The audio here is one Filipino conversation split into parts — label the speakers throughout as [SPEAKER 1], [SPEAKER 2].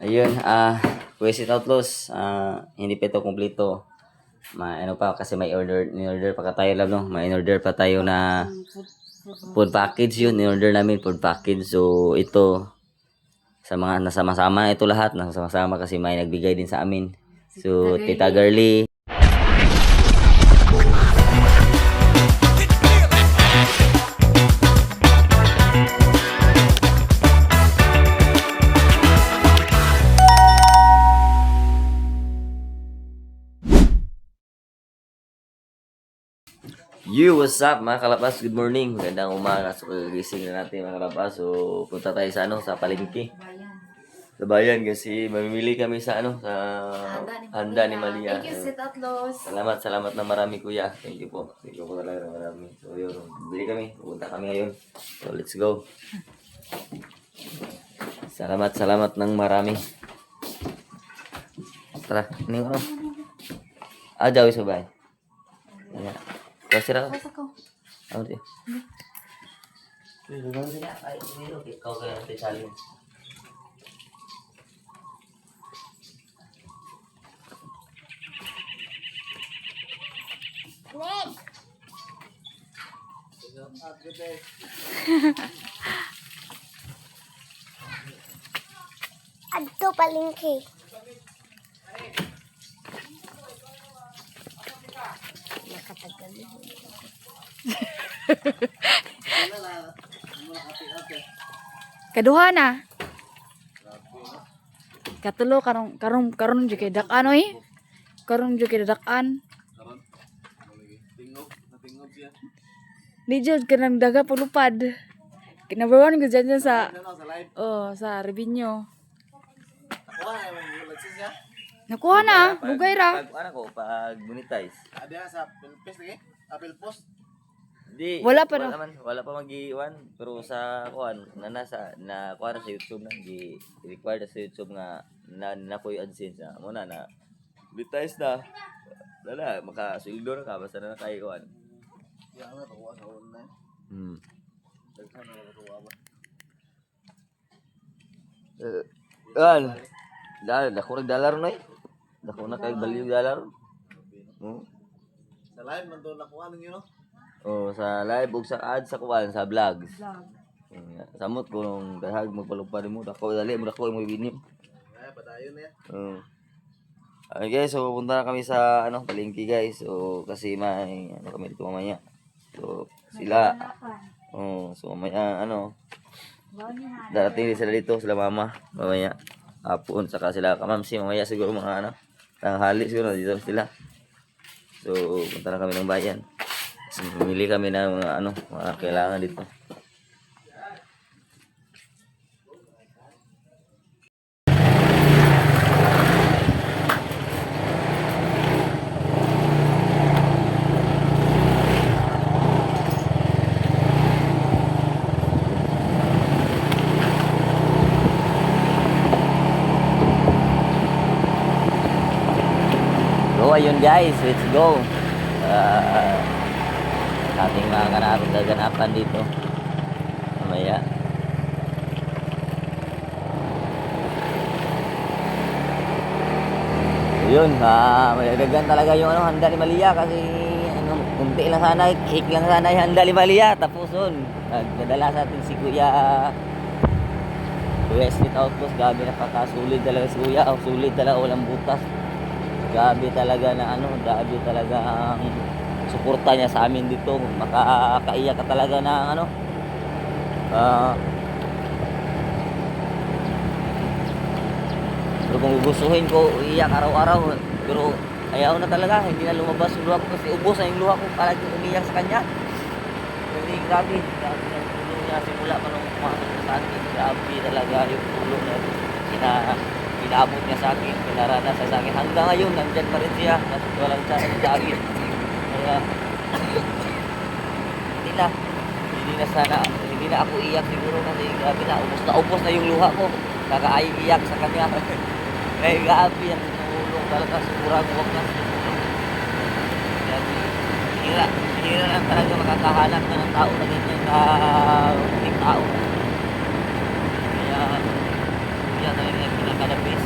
[SPEAKER 1] Ayun, Quest It Outlaws, hindi pa ito kumpleto. Ano pa, kasi may in-order pa tayo lang, no? May in-order pa tayo na food package yun. In-order namin food package. So, ito, sa mga nasama-sama ito lahat. Nasama-sama kasi may nagbigay din sa amin. So, Tita Girly. What's up mga kalabas? Good morning. Magandang umaga. So, kagising na natin mga kalabas. So, punta tayo sa sa palengke. Sa bayan kasi mamimili kami sa sa handa ni Malia.
[SPEAKER 2] Thank you, Sit Outlaws.
[SPEAKER 1] Salamat na marami kuya. Thank you po. Thank you po talaga na marami. So, yun. Bili kami. Pupunta kami ngayon. So, let's go. Salamat ng marami. Tara, ini ano? Jawi sa bahay. Ayan. Kasi ra. Ano dia? Duduk sini ay ini kau kaya nanti salin.
[SPEAKER 3] Adto palengke.
[SPEAKER 2] Kaduha na. Katulo karon jud kay dak-an oy. Karon jud kay dak-an. Di jud kanang daga pulupad. Kinabawan ko dyan sa sa revenue. Nakuha na, bugay ra.
[SPEAKER 1] Pag ko pag monetize.
[SPEAKER 4] Ada sa Pilpes lagi? Apple Post?
[SPEAKER 1] Di
[SPEAKER 2] Wala pa na.
[SPEAKER 1] wala pa magi-iwan pero sa kuan nasa na kuan sa YouTube na di required sa YouTube nga na po yung AdSense na muna na monetize na. Wala makasuldo na ka basta na kay kuan.
[SPEAKER 4] Yan na tuwa sa online. Daghan na tuwa ba?
[SPEAKER 1] Dako nagdalar na Dako na kay baliw dalar.
[SPEAKER 4] Sa live man to nakuha ninyo no?
[SPEAKER 1] Oh, sa live ug sa ads sa kuan sa vlogs. Samot ko nung dahag magpalupad mo dako dali mo dako mo binim.
[SPEAKER 4] Ay padayon na yan.
[SPEAKER 1] Okay guys, so pupunta na kami sa palengke guys. So kasi may kami dito mamaya. So sila so mamaya darating din sila dito sila mama mamaya. Hapon saka sila kamamsi mamaya siguro mga tanghali siguro dito sila. So punta na kami ng bayan. So, mamili kami ng mga kailangan dito. So ayun guys, let's go. Ating mga ganapan dito mamaya. Yun, magagagan talaga yung handa ni Malia kasi kunti lang sana, cake lang sana yung handa ni Malia. Tapos nagdadala sa atin si Kuya Sit Outlaws. Gabi na pagkasulit talaga si Kuya. Sulit talaga, walang butas. Gabi talaga na gabi talaga ang suporta niya sa amin dito. Makakaiyak ka talaga na pero kung gugustuhin ko iyak araw-araw pero ayaw na talaga, hindi na lumabas yung luha ko kasi ubos na yung luha ko palagi umiyak sa kanya kasi grabe yung tulong niya simula pa nung pumasok sa akin. Grabe talaga yung tulong niya inaabot niya sa akin, pinaranas sa akin hanggang ngayon nandyan pa rin siya walang sa akin. Kaya hindi na ako iyak siguro kasi grabe na ubos na yung luha ko kakaayang iyak sa kanya. Kaya grabe yan tulong talaga sigurado wag na hira lang talaga makakahanap na ng tao na ganyan tao. Kaya talaga pinakadapis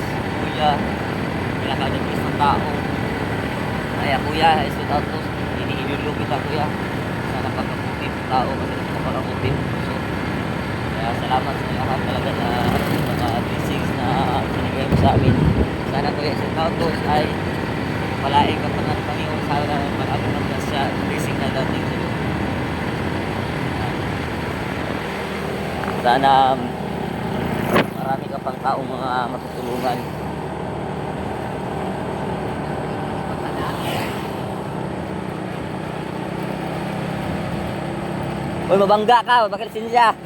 [SPEAKER 1] tao. Kaya kuya, shout out to. Iniidolo kita kuya. Sa napakaputi ng tao kasi napakaputi. So, kaya salamat sa lahat talaga na mga blessings na binigay mo sa amin. Sana kuya, shout out to ay palaing ka pa ng Panginoon. Sana marami ng siya blessing na dating sa iyo. Sana marami ka pang taong mga matutulungan. Uy, mabangga ka, bakit sinsya?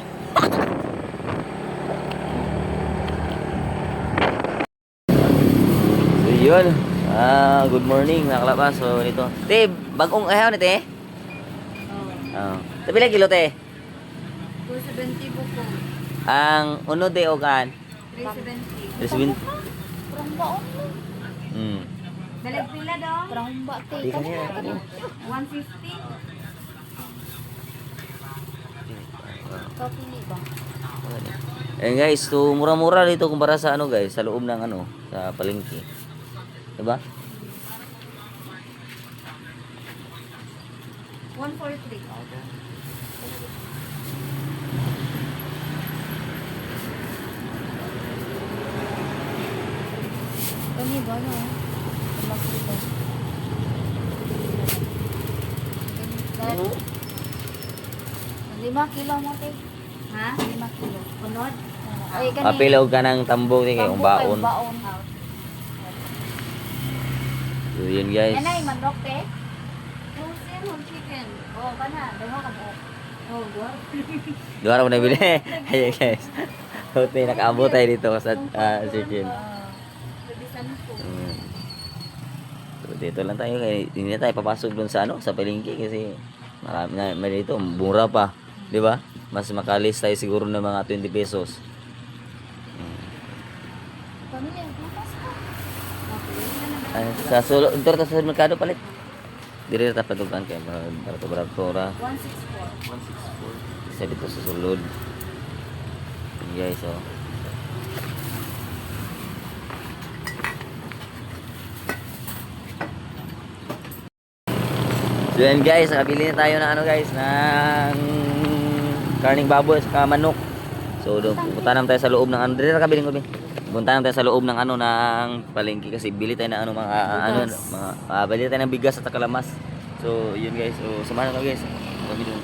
[SPEAKER 1] So yun, good morning mga kalabas. So dito, te, bagong ayaw ni te? Oh. Tabi lang kilo te?
[SPEAKER 2] 270 po po.
[SPEAKER 1] Ang uno de o kan?
[SPEAKER 2] 370.
[SPEAKER 1] Resbin.
[SPEAKER 3] Parang baon mo.
[SPEAKER 2] Dalag pila daw?
[SPEAKER 3] Parang ba, te.
[SPEAKER 1] Di kanya.
[SPEAKER 2] 150.
[SPEAKER 3] Kapili ba?
[SPEAKER 1] Eh guys, so mura-mura dito kumpara sa ano guys, sa loob ng ano, sa palengke. Diba?
[SPEAKER 2] 143.
[SPEAKER 3] Kani ba, no? Makita.
[SPEAKER 1] Oo.
[SPEAKER 3] 5 kilo mo, te.
[SPEAKER 2] Ha?
[SPEAKER 3] 5 kilo.
[SPEAKER 2] Unod?
[SPEAKER 3] Ay, kani.
[SPEAKER 1] Papilaw ka ng tambok ni kayong baon.
[SPEAKER 3] Baon.
[SPEAKER 1] So yun guys.
[SPEAKER 3] Nanay, manok, te.
[SPEAKER 2] Frozen whole chicken.
[SPEAKER 3] Oo, kana. Dama ka mo.
[SPEAKER 2] Oh, what?
[SPEAKER 1] Dua mo na bili. Ayan guys. Hote nakaabot tayo dito sa chicken.
[SPEAKER 2] Bisan po.
[SPEAKER 1] So dito lang tayo kaya hindi na tayo papasok doon sa ano, sa palengke kasi marami na may dito, mura pa, 'di ba? Mas makalis tayo siguro ng mga 20 pesos.
[SPEAKER 3] Pamilya, bukas ka.
[SPEAKER 1] Sa solo, ito ta sa merkado palit. Dire ta patugan kay barato ra.
[SPEAKER 2] 164.
[SPEAKER 1] 164. Isa dito sa sulod. Guys, oh. So yan guys, nakabili na tayo ng ano guys, ng karning baboy at manok. So doon pupunta naman tayo sa loob ng ano, dire nakabili ko. Pupunta naman tayo sa loob ng ano ng palengke kasi bili tayo ng ano mga bili tayo ng bigas at kalamas. So yun guys, so samahan natin guys. Kami doon.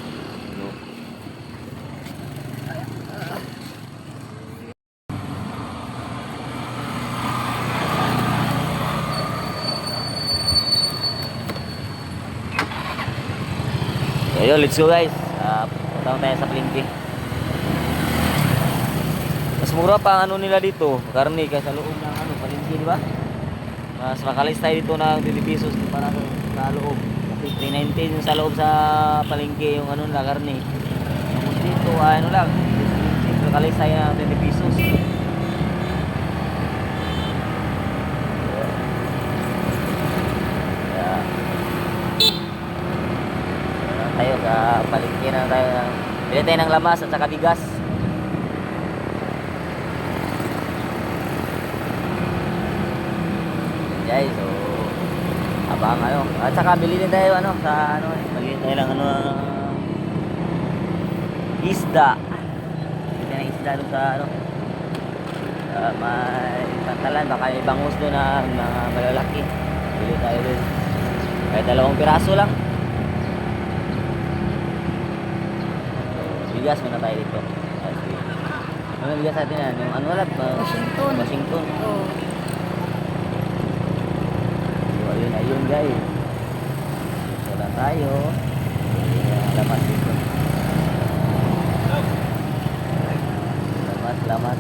[SPEAKER 1] Ayun, let's go guys. Punta tayo sa palengke. Mas mura pa ang ano nila dito, karne kaysa loob ng ano, palengke, di ba? Mas makalis tayo dito ng 20 pesos para sa loob. Kasi 3.19 yung sa loob sa palengke yung ano na karne. Tapos dito, ano lang, makalis tayo ng 20 pesos. Tayo ka palengke na tayo. Bili tayo ng lamas at saka bigas. Guys, so abang ano. At saka bili din tayo ano sa ano, bili tayo ng ano isda. Bili tayo ng isda doon sa ano. May pantalan baka may bangus doon na mga malalaki. Bili tayo doon. Kahit 2 piraso lang. Bigas muna tayo dito. Ano bigas natin yan? Yung ano wala?
[SPEAKER 3] Washington.
[SPEAKER 1] Washington.
[SPEAKER 3] Oo.
[SPEAKER 1] So, ayun guys. Dito lang tayo. Lamas dito. Lamas.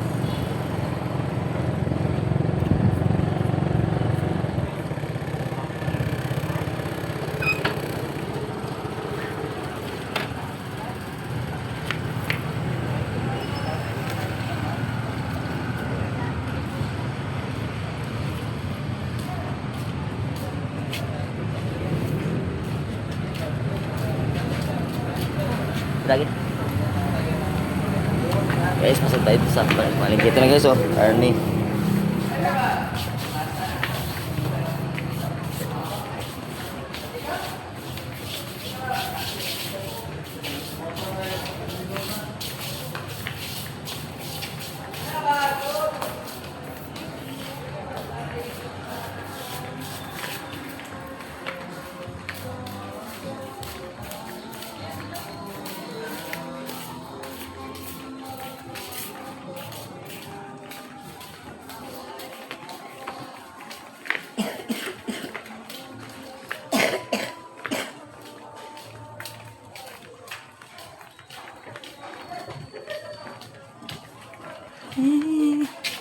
[SPEAKER 1] Lagi. Guys, pasok tayo sa palengke. Ito na guys, oh. Arnie.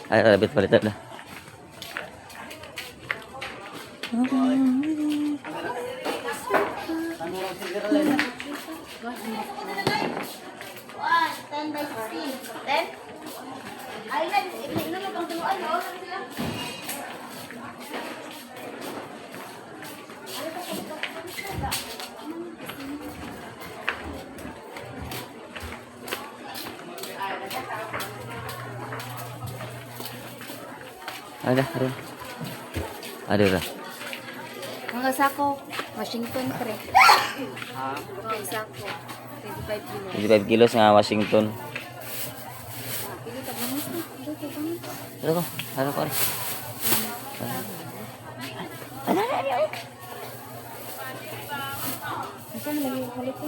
[SPEAKER 1] Ay, labit palit na. Ada, rin. Ada ra.
[SPEAKER 3] Mga sako, Washington pre. Mga sako, 25 kilo.
[SPEAKER 1] 25 kilos nga Washington.
[SPEAKER 3] Pili ka bangus na. Dito bangus.
[SPEAKER 1] Ano ko? Ano ko?
[SPEAKER 3] Ito na lagi kulit ko.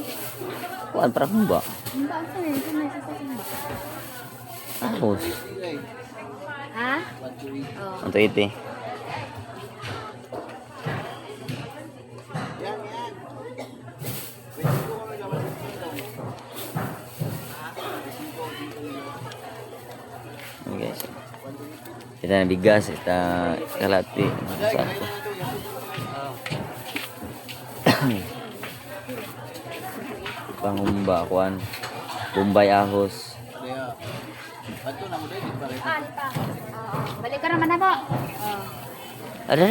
[SPEAKER 1] Kuan para kung ba?
[SPEAKER 3] Ang ba ang sanin? Ito na isa sa simba.
[SPEAKER 1] Tapos,
[SPEAKER 3] Ha? Oh.
[SPEAKER 1] ang iti. Okay, so. Ito na bigas, ito kalati. Sako. Pangumba, kuan. Bombay ahos.
[SPEAKER 4] Kaya, bato na mo dahil, di pa rin.
[SPEAKER 3] Lipa. Balik ka naman na po.
[SPEAKER 1] Ada.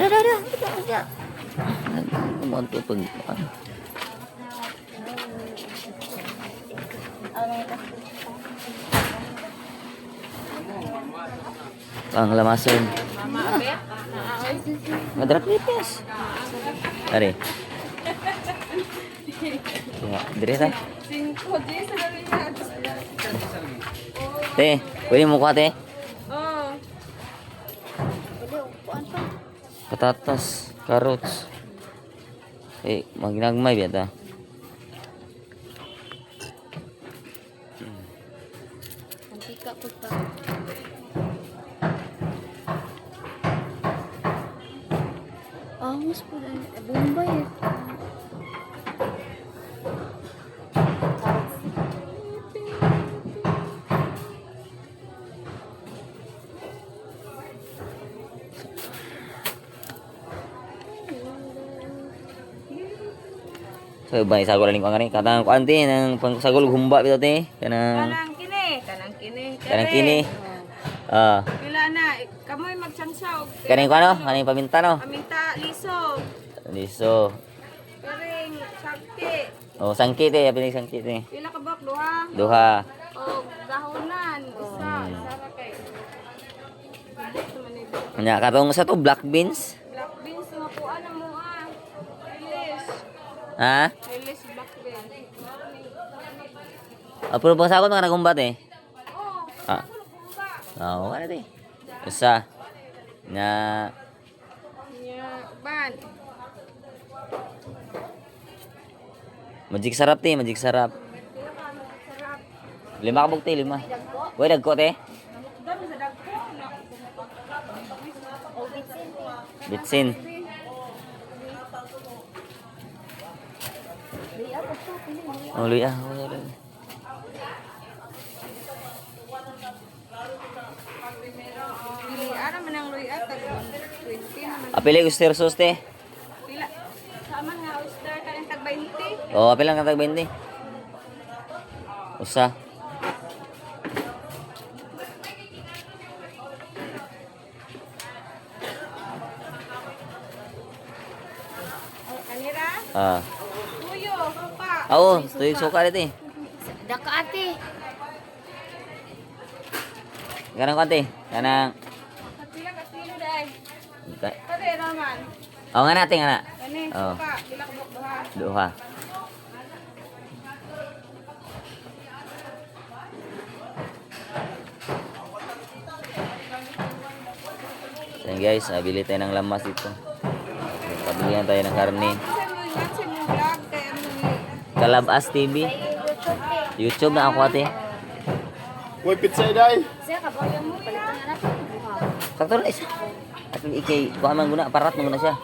[SPEAKER 1] Kumaan to pag, ano. Ang lamason.
[SPEAKER 3] Mama, abe?
[SPEAKER 1] Madrak lipas. Are. Ya, dire ta. Te, pwede mo kuha te? Patatas, carrots. Maginagmay biya ta.
[SPEAKER 3] Antika ko pa. Angus po dahil. Bombay eh.
[SPEAKER 1] So, ba isagol ning kuan katang kuan te nang pangsagol humba bitaw te kanang kanang kini. Ah,
[SPEAKER 5] Pila na, kamoy magsansaw.
[SPEAKER 1] kaning kuan no, kaning paminta no.
[SPEAKER 5] Aminta, liso.
[SPEAKER 1] Liso.
[SPEAKER 5] Karing, sakti.
[SPEAKER 1] Oh, sangkit te, apil sangkit te.
[SPEAKER 5] Pila ka bak, duha.
[SPEAKER 1] Duha.
[SPEAKER 5] O, dahonan. Isa, isa ra kay.
[SPEAKER 1] Nya katong sa to black beans.
[SPEAKER 5] Black beans, makuha na mo ah. Ilis.
[SPEAKER 1] Ha?
[SPEAKER 5] Ilis, black beans.
[SPEAKER 1] Apuro bang sagol mga nagumbat eh.
[SPEAKER 5] Oh,
[SPEAKER 1] Ah. Oh, ano te? Isa. Na
[SPEAKER 5] niya, ban.
[SPEAKER 1] magic sarap te, magic sarap.
[SPEAKER 5] Pila ka, sarap.
[SPEAKER 1] 5 ka bugti, 5. Boy dagko te.
[SPEAKER 5] Dami sa dagko.
[SPEAKER 3] O, bitsin.
[SPEAKER 1] Bitsin.
[SPEAKER 3] Di ako to. Pili mo.
[SPEAKER 1] Oh, luya.
[SPEAKER 5] Pili, ara man ang luya, tag 120 naman.
[SPEAKER 1] Apil oyster sauce te.
[SPEAKER 5] Pila, sama nga, oyster ka ng tag 20.
[SPEAKER 1] Oh, apil lang katag 20. Usa.
[SPEAKER 5] Anira,
[SPEAKER 1] Ah.
[SPEAKER 5] tuyo, suka.
[SPEAKER 1] Oo, tuyog suka dito eh.
[SPEAKER 3] Daka ate.
[SPEAKER 1] Kanang konti. Kanang
[SPEAKER 5] Pila ka kilo dahil. Kade naman.
[SPEAKER 1] oh nga natin nga na.
[SPEAKER 5] Kani,
[SPEAKER 1] Oh.
[SPEAKER 5] suka. Pila ka buok duha.
[SPEAKER 1] Duha. So yun guys, bili tayo ng lamas dito. Pabilihan tayo ng karne.
[SPEAKER 5] Sa mo vlog kay ano ni.
[SPEAKER 1] Kalabas TV. YouTube na ako ate.
[SPEAKER 4] Uy, pizza day.
[SPEAKER 3] Siya ka ba yung palitan na natin? Buha.
[SPEAKER 1] Sakto na isa. At ikay, kuha man guna, parat mo na siya.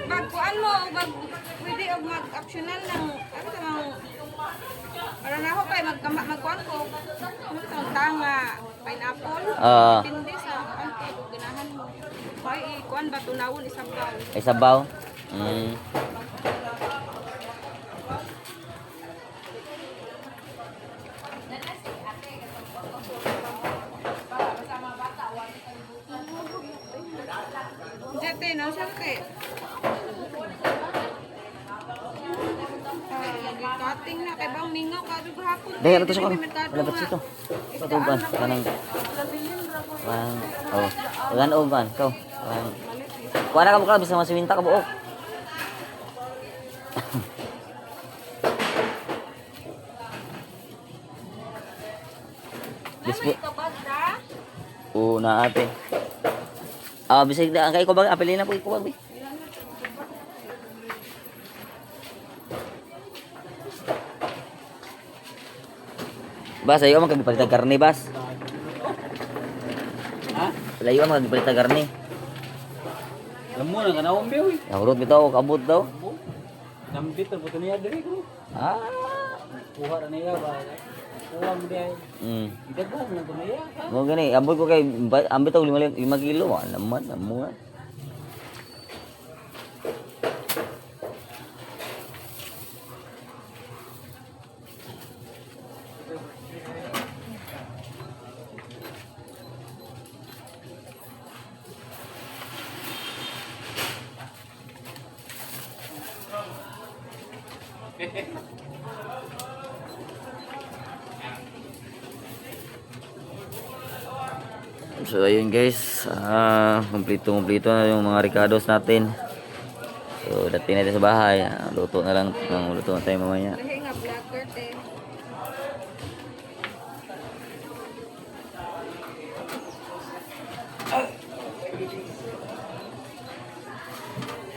[SPEAKER 5] Magkuan mo, pwede og mag-optional ng ano ka ng Para na ako kay magkuhan ko. Tanga, pineapple.
[SPEAKER 1] Ah,
[SPEAKER 5] Tindi sa ante kung ganahan mo. Kay ikuan ba tunawon isang daw.
[SPEAKER 1] ay sabaw. Mm.
[SPEAKER 5] Jete, no siya te. Cutting na kay bang ningaw ka dug hapon.
[SPEAKER 1] Dahil ano to sa kono? Wala ba sito? Patuban. Kanang... Oh. Wagan o ban. Ikaw. Kuha na ka bukal. Bisa masiminta ka buok. Bispo. Oo na ate. Ah, bisig na. Kaya ko ba? Apelin na po. Ikaw ba? Bas, ayo man kagpalit karne, bas.
[SPEAKER 4] Ha?
[SPEAKER 1] Layo man kagpalit karne.
[SPEAKER 4] Alam mo na kanawang bew.
[SPEAKER 1] Nahurot bitaw, kabut daw.
[SPEAKER 4] Nambit na buto niya diri ko.
[SPEAKER 1] Ah.
[SPEAKER 4] Kuha ra niya ba. Kuha mo diay. Idaghan na to niya.
[SPEAKER 1] Mo gani, ambot ko kay ambit og 5 kilo, naman, amo. So ayun guys, kumplito na yung mga ricados natin. So dating natin sa bahay, luto na lang, luto na tayo mamaya.
[SPEAKER 5] Lahi nga blacker te.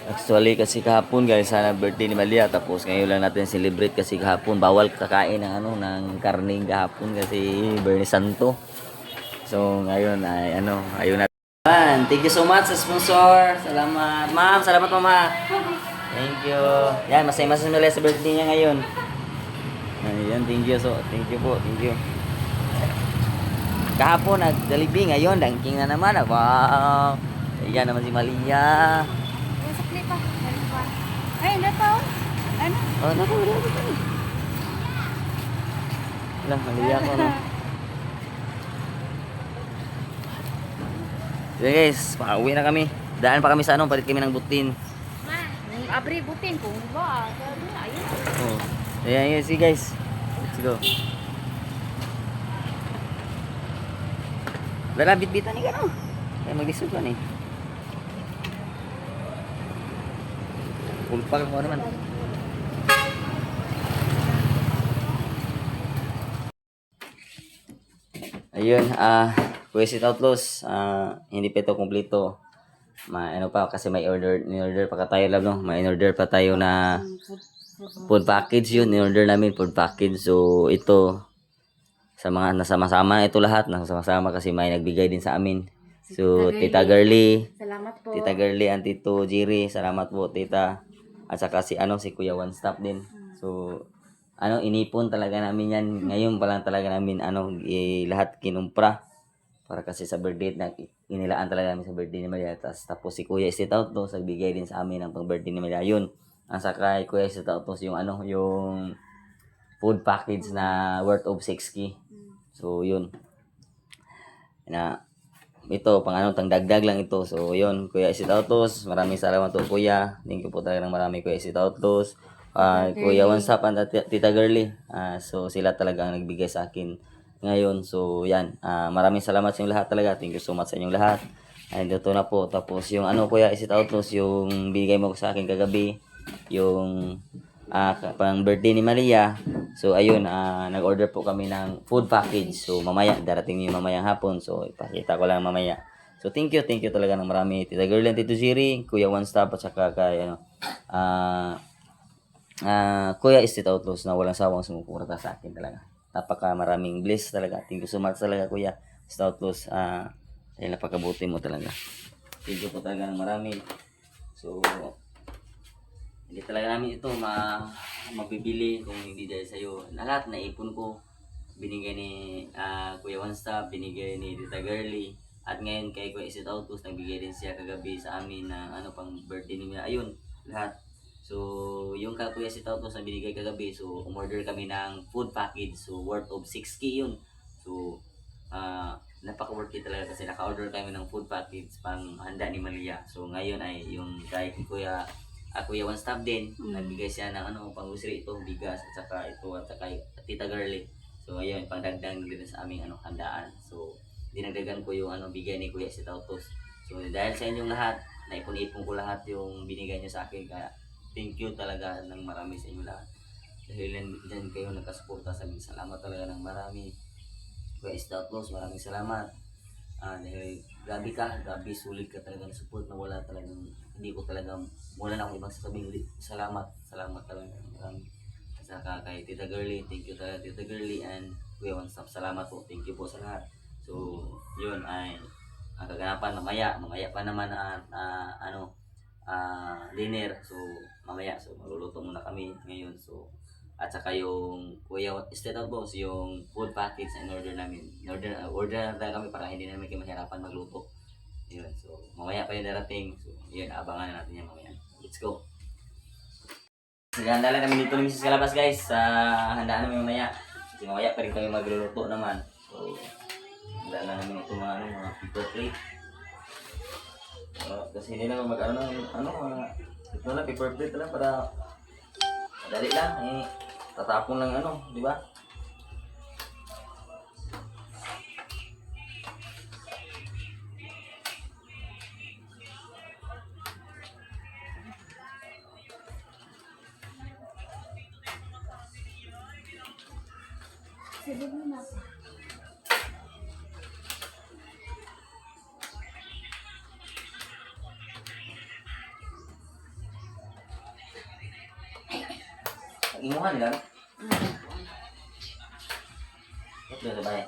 [SPEAKER 1] Actually kasi kahapon guys, sana birthday ni Malia, tapos ngayon lang natin celebrate kasi kahapon bawal kakain ng ng karning kahapon kasi Bernie Santo. So ngayon ay ayun na. Thank you so much sa sponsor. Salamat. Ma'am, salamat mama. Thank you. Yan, masay-masay nila sa birthday niya ngayon. Ayan, thank you. So, thank you po. Thank you. Kahapon nag-Jollibee, ngayon ranking na naman. Wow. Ayan naman si Malia.
[SPEAKER 3] Yung sa clip pa. Ay, hindi pa oh. Ano?
[SPEAKER 1] Oh, naku, wala ko. Lang, Malia ko no. So guys, pauwi na kami. Daan pa kami sa palit kami ng butin.
[SPEAKER 3] Ma, abri butin ko ba? Sabi ayun.
[SPEAKER 1] Oh. Ayan, see guys. Let's go. Dala bit-bitan ni kano. Kaya mag-isog ka ni. Pulpak mo naman. Ayun, Quest It Outlaws, hindi pa ito kumpleto. Ano pa kasi may in-order pa tayo lab no. May in-order pa tayo na food package yun, in-order namin food package. So ito sa mga nasama-sama ito lahat, nasama-sama kasi may nagbigay din sa amin. So Tita Girly,
[SPEAKER 3] Salamat po.
[SPEAKER 1] Tita Girly and Tito Jiri, salamat po Tita. At saka si Kuya One Stop din. So inipon talaga namin yan. Ngayon pa lang talaga namin lahat kinumpra. Para kasi sa birthday na inilaan talaga namin sa birthday ni Maria. Tapos si Kuya Estate Autos nagbigay din sa amin ng pang birthday ni Maria. Yun. Ang saka Kuya Estate Autos yung yung food package na worth of 6K. So yun. Na ito pang tang dagdag lang ito. So yun, Kuya Estate Autos, maraming salamat po Kuya. Thank you po talaga ng marami Kuya Estate Autos. Kuya One Stop and Tita Girly. So sila talaga ang nagbigay sa akin ngayon. So yan, maraming salamat sa inyong lahat talaga. Thank you so much sa inyong lahat. And ito na po. Tapos yung Kuya Estate Autos, yung bigay mo sa akin kagabi, yung pang birthday ni Maria. So ayun, nag-order po kami ng food package. So mamaya, darating yung mamayang hapon. So ipakita ko lang mamaya. So thank you talaga ng marami. Tita Girl and Tito Jiri, Kuya One Stop at saka kay Kuya Estate Outlaws na walang sawang sumuporta sa akin talaga. Napaka maraming bliss talaga. Thank you so much talaga Kuya Estate Outlaws. Dahil napakabuti mo talaga. Thank you po talaga ng marami. So Hindi talaga namin ito mabibili kung hindi dahil sa'yo. Na lahat na ipon ko, binigay ni Kuya One Stop, binigay ni Tita Girly, at ngayon kay Kuya Isit Autos, nagbigay din siya kagabi sa amin ng pang birthday niya. Ayun, lahat. So, yung kay Kuya Isit Autos na binigay kagabi, so umorder kami ng food package, so worth of 6K yun. So, napaka-worth it talaga kasi naka-order kami ng food package pang handa ni Malia. So, ngayon ay yung kay Kuya One Stop din, nagbigay siya ng pang grocery ito, bigas, at saka ito, at saka Tita Girly. So, ayun, pangdagdag din sa aming handaan. So, dinagdagan ko yung bigay ni Kuya Isit Autos. So, dahil sa inyong lahat, naipon-ipon ko lahat yung binigay niyo sa akin. Kaya, thank you talaga ng marami sa inyo lahat. Dahil dyan kayo nagkasuporta sa amin. Salamat talaga ng marami. Kuya Isit Autos, maraming salamat. Dahil grabe sulit ka talaga ng support na wala talagang, wala na akong ibang sasabihin ulit. Salamat talaga marami. Saka kay Tita Girly, thank you talaga Tita Girly, and Kuya One Stop, salamat po, thank you po sa lahat. So, yun ay ang kaganapan mamaya pa naman dinner. So, mamaya, so magluluto muna kami ngayon. So, at saka yung Kuya Isit Autos, yung food package na order namin. Order na kami para hindi namin kayo mahirapan magluto. Yun, so mamaya pa yung darating. So, yun, abangan na natin yan mamaya. Let's go. Naghahanda lang kami dito ni Mrs. Calabas, guys, sa handaan namin mamaya. Kasi mamaya pa rin kami magluluto naman. So, handaan lang namin ito mga paper plate. Kasi hindi naman ito na paper plate lang para madali lang, tatapon lang di ba?
[SPEAKER 3] Sige mo na.
[SPEAKER 1] Imuhan lang. Ito na ba eh?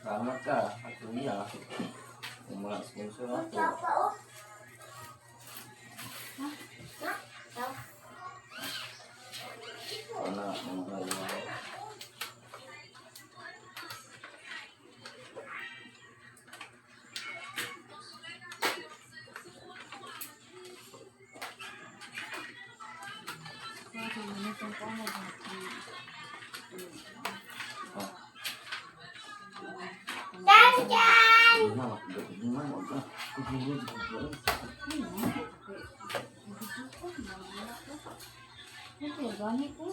[SPEAKER 1] Salamat ka. Ako niya. Yung mga sponsor ako.
[SPEAKER 3] Gamit ko.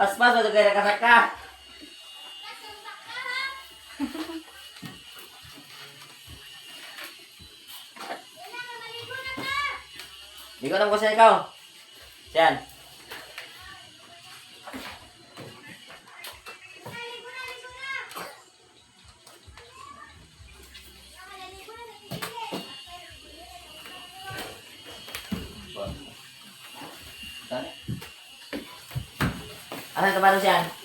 [SPEAKER 1] Pas-pas, ba't kayo nakasaka? Hindi ko alam kung saan ikaw. Siyan. Saan? Asan ka ba siyan?